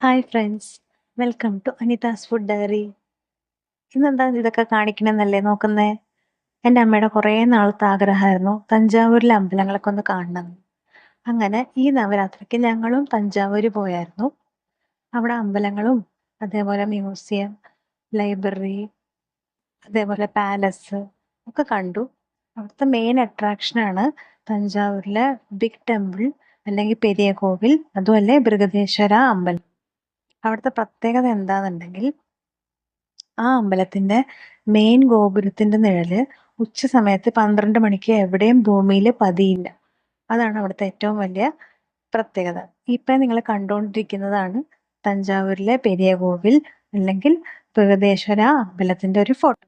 Hi friends, welcome to Anita's food diary. ഇന്നെന്താ ഇതൊക്കെ കാണിക്കണമെന്നല്ലേ നോക്കുന്നേ? എൻ്റെ അമ്മയുടെ കുറേ നാളത്തെ ആഗ്രഹമായിരുന്നു തഞ്ചാവൂരിലെ അമ്പലങ്ങളൊക്കെ ഒന്ന് കാണണം. അങ്ങനെ ഈ നവരാത്രിക്ക് ഞങ്ങളും തഞ്ചാവൂർ പോയായിരുന്നു. അവിടെ അമ്പലങ്ങളും അതേപോലെ മ്യൂസിയം, ലൈബ്രറി, അതേപോലെ പാലസ് ഒക്കെ കണ്ടു. അവിടുത്തെ മെയിൻ അട്രാക്ഷനാണ് തഞ്ചാവൂരിലെ ബിഗ് ടെമ്പിൾ അല്ലെങ്കിൽ പെരിയ കോവിൽ, അതുമല്ലേ ബൃഹദേശ്വര അമ്പലം. അവിടുത്തെ പ്രത്യേകത എന്താണെന്നുണ്ടെങ്കിൽ ആ അമ്പലത്തിന്റെ മെയിൻ ഗോപുരത്തിന്റെ നിഴല് ഉച്ച സമയത്ത് 12 മണിക്ക് എവിടെയും ഭൂമിയിൽ പതിയില്ല. അതാണ് അവിടുത്തെ ഏറ്റവും വലിയ പ്രത്യേകത. ഇപ്പം നിങ്ങൾ കണ്ടുകൊണ്ടിരിക്കുന്നതാണ് തഞ്ചാവൂരിലെ പെരിയ കോവിൽ അല്ലെങ്കിൽ ബൃഹദേശ്വര അമ്പലത്തിന്റെ ഒരു ഫോട്ടോ.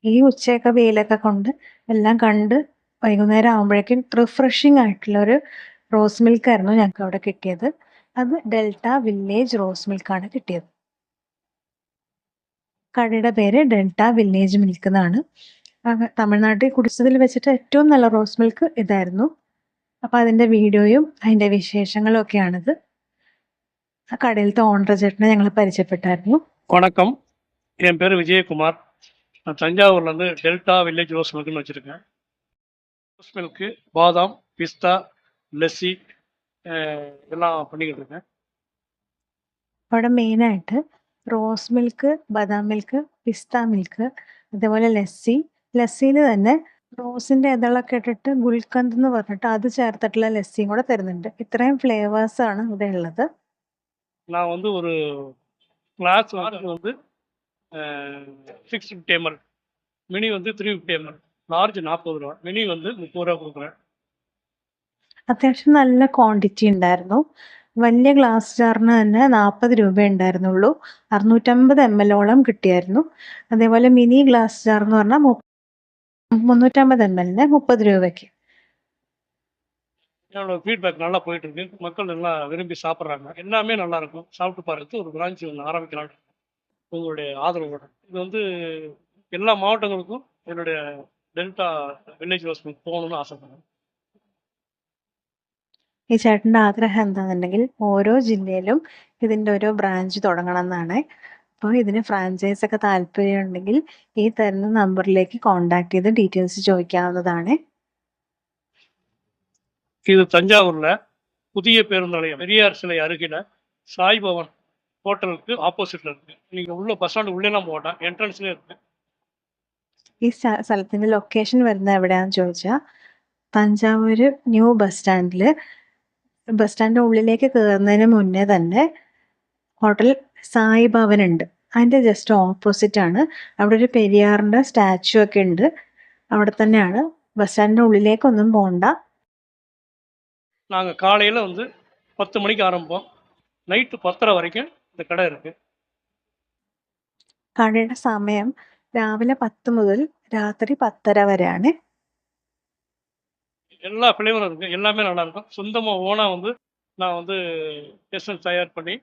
ഈ ഉച്ചയൊക്കെ വെയിലൊക്കെ കൊണ്ട് എല്ലാം കണ്ട് വൈകുന്നേരം ആകുമ്പോഴേക്കും റിഫ്രഷിംഗ് ആയിട്ടുള്ള ഒരു റോസ് മിൽക്ക് ആയിരുന്നു ഞങ്ങൾക്ക് അവിടെ കിട്ടിയത്. അത് ഡെൽറ്റ വില്ലേജ് റോസ് മിൽക്കാണ് കിട്ടിയത്. കടയുടെ പേര് ഡെൽറ്റ വില്ലേജ് മിൽക്ക് എന്നാണ്. തമിഴ്നാട്ടിൽ കുടിച്ചതിൽ വെച്ചിട്ട് ഏറ്റവും നല്ല റോസ് മിൽക്ക് ഇതായിരുന്നു. അപ്പോൾ അതിൻ്റെ വീഡിയോയും അതിൻ്റെ വിശേഷങ്ങളും ഒക്കെയാണിത്. ആ കടയിലത്തെ ഓണർ ചേട്ടനെ ഞങ്ങൾ പരിചയപ്പെട്ടായിരുന്നു. வணக்கம், என் பேர் விஜயகுமார். நான் தஞ்சாவூர்லேருந்து டெல்டா வில்லேஜ் ரோஸ் மில்க்னு வச்சுருக்கேன். ரோஸ் மில்க்கு, பாதாம், பிஸ்தா, லஸ்ஸி எல்லாம் பண்ணிக்கிட்டு இருக்கேன். അവിടെ മെയിനായിട്ട് റോസ് മിൽക്ക്, ബദാം മിൽക്ക്, പിസ്ത മിൽക്ക്, അതേപോലെ ലസ്സിയിൽ തന്നെ റോസിൻ്റെ ഇതളൊക്കെ ഇട്ടിട്ട് ഗുൽക്കന്ത് എന്ന് പറഞ്ഞിട്ട് അത് ചേർത്തിട്ടുള്ള ലസ്സിയും കൂടെ തരുന്നുണ്ട്. ഇത്രയും ഫ്ലേവേഴ്സാണ് ഇവിടെ ഉള്ളത്. நான் வந்து ஒரு கிளாஸ் வந்து 650 ml, மினி வந்து 350 ml, லார்ஜ் 40 ரூபா, மினி வந்து 30 ரூபா கொடுக்குறேன். അത്യാവശ്യം നല്ല ക്വാണ്ടിറ്റി ഉണ്ടായിരുന്നു. വലിയ ഗ്ലാസ് ജാറിന് തന്നെ 40 രൂപ ഉണ്ടായിരുന്നുള്ളൂ. 650 ml കിട്ടിയായിരുന്നു. അതേപോലെ മിനി ഗ്ലാസ് ജാർ എന്ന് പറഞ്ഞാൽ 350 ml 30 രൂപയ്ക്ക്. என்னோட ஃபீட்பேக் நல்லா போயிட்டு இருக்கு. மக்கள் நல்லா விரும்பி சாப்பிட்றாங்க. எல்லாமே நல்லா இருக்கும். சாப்பிட்டு பாருங்க. ஒரு பிரான்ச் ஒன்று ஆரம்பிக்கலாம் உங்களுடைய ஆதரவோட. இது வந்து എല്ലാ മാവട്ടങ്ങൾക്കും என்னுடைய ഡെൽറ്റ വില്ലേജ് റോസ് മിൽക്ക് പോകണമെന്ന് ആശപ്പെടുന്നു. ഈ ചേട്ടൻ്റെ ആഗ്രഹം എന്താണെന്നുണ്ടെങ്കിൽ ഓരോ ജില്ലയിലും ഇതിൻ്റെ ഓരോ ബ്രാഞ്ച് തുടങ്ങണം എന്നാണ്. അപ്പോൾ ഇതിന് ഫ്രാഞ്ചൈസ് ഒക്കെ താല്പര്യം ഉണ്ടെങ്കിൽ ഈ തരുന്ന നമ്പറിലേക്ക് കോൺടാക്ട് ചെയ്ത് ഡീറ്റെയിൽസ് ചോദിക്കാവുന്നതാണ്. இது தஞ்சாவூர்ல புதிய பேருந்து நிலையம் பெரியார் சிலை அருகில சாய் பவன் ஹோட்டலுக்கு ஆப்போசிட்ல இருக்கு. நீங்க உள்ள பஸ் ஸ்டாண்டு உள்ளேலாம் போட்டா എൻട്രൻസിലേ இருக்கு. ഈ സ്ഥലത്തിന്റെ ലൊക്കേഷൻ വരുന്നത് എവിടെയാണെന്ന് ചോദിച്ചാൽ തഞ്ചാവൂര് ന്യൂ ബസ് സ്റ്റാൻഡിന്റെ ഉള്ളിലേക്ക് കയറുന്നതിന് മുന്നേ തന്നെ ഹോട്ടൽ സായി ഭവൻ ഉണ്ട്. അതിൻ്റെ ജസ്റ്റ് ഓപ്പോസിറ്റ് ആണ്. അവിടെ ഒരു പെരിയാറിൻ്റെ സ്റ്റാച്ചു ഒക്കെ ഉണ്ട്. അവിടെ തന്നെയാണ്. ബസ് സ്റ്റാൻഡിൻ്റെ ഉള്ളിലേക്കൊന്നും പോകണ്ട. நாங்கள் காலையில் வந்து 10 மணிக்கு ஆரம்பிப்போம். நைட்டு 10:30 வரைக்கும் இந்த கடை இருக்கு. കടയുടെ സമയം രാവിലെ 10 മുതൽ രാത്രി 10:30 വരെയാണ്. எல்லா ஃப்ளேவரும் இருக்கு. எல்லாமே நல்லா இருக்கும். சொந்தமாக ஓனாக வந்து நான் வந்து எசன்ஸ் தயார் பண்ணி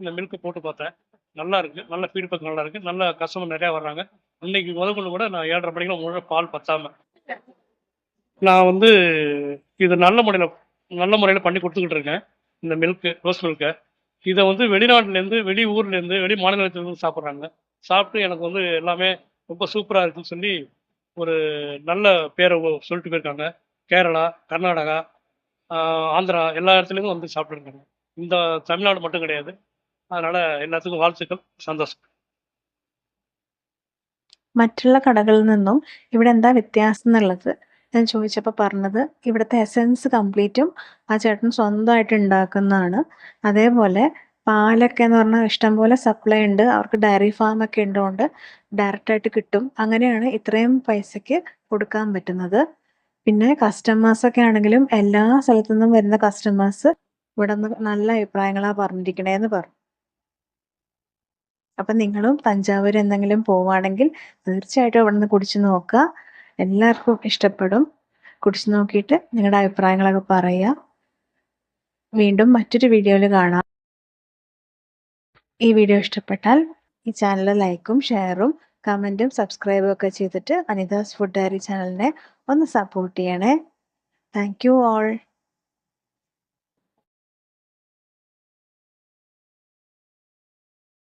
இந்த மில்க்கு போட்டு பார்த்தேன். நல்லா இருக்கு. நல்ல ஃபீட்பேக் நல்லா இருக்கு. நல்ல கஸ்டமர் நிறையா வர்றாங்க. இன்னைக்கு முதற்கொண்டு கூட நான் 7:30 மணிக்கெல்லாம் முழு பால் பத்தாம நான் வந்து இது நல்ல முறையில் பண்ணி கொடுத்துக்கிட்டு இருக்கேன். இந்த மில்க்கு, ரோஸ் மில்க்கை இதை வந்து வெளிநாட்டிலேருந்து, வெளி ஊர்லேருந்து, வெளி மாநிலத்திலேருந்து சாப்பிட்றாங்க. சாப்பிட்டு எனக்கு வந்து எல்லாமே ரொம்ப சூப்பராக இருக்குன்னு சொல்லி ஒரு நல்ல பேரை சொல்லிட்டு போயிருக்காங்க. கேரளா, கர்நாடகா, ஆந்திரா எல்லா இடத்துலேருந்து வந்து சாப்பிட்டுருக்காங்க. இந்த தமிழ்நாடு மட்டும் கிடையாது. அதனால் எல்லாத்துக்கும் வாழ்த்துக்கள், சந்தோஷம். മറ്റുള്ള കടകളിൽ നിന്നും ഇവിടെ എന്താ വ്യത്യാസം എന്നുള്ളത് ഞാൻ ചോദിച്ചപ്പോൾ പറഞ്ഞത് ഇവിടുത്തെ എസൻസ് കംപ്ലീറ്റും ആ ചേട്ടൻ സ്വന്തമായിട്ട് ഉണ്ടാക്കുന്നതാണ്. അതേപോലെ പാലൊക്കെ എന്ന് പറഞ്ഞാൽ ഇഷ്ടംപോലെ സപ്ലൈ ഉണ്ട്. അവർക്ക് ഡയറി ഫാമൊക്കെ ഉള്ളതുകൊണ്ട് ഡയറക്റ്റായിട്ട് കിട്ടും. അങ്ങനെയാണ് ഇത്രയും പൈസയ്ക്ക് കൊടുക്കാൻ പറ്റുന്നത്. പിന്നെ കസ്റ്റമേഴ്സൊക്കെ ആണെങ്കിലും എല്ലാ സ്ഥലത്തു നിന്നും വരുന്ന കസ്റ്റമേഴ്സ് ഇവിടെ നിന്ന് നല്ല അഭിപ്രായങ്ങളാണ് പറഞ്ഞിരിക്കണേന്ന് പറഞ്ഞു. അപ്പം നിങ്ങളും തഞ്ചാവൂർ എന്തെങ്കിലും പോവുകയാണെങ്കിൽ തീർച്ചയായിട്ടും ഇവിടെ നിന്ന് കുടിച്ച് നോക്കുക. എല്ലാവർക്കും ഇഷ്ടപ്പെടും. കുടിച്ച് നോക്കിയിട്ട് നിങ്ങളുടെ അഭിപ്രായങ്ങളൊക്കെ പറയുക. വീണ്ടും മറ്റൊരു വീഡിയോയിൽ കാണാം. ഈ വീഡിയോ ഇഷ്ടപ്പെട്ടാൽ ഈ ചാനൽ ലൈക്കും ഷെയറും കമൻറ്റും സബ്സ്ക്രൈബും ഒക്കെ ചെയ്തിട്ട് അനിതാസ് ഫുഡ് ഡയറി ചാനലിനെ ഒന്ന് സപ്പോർട്ട് ചെയ്യണേ. Thank you all.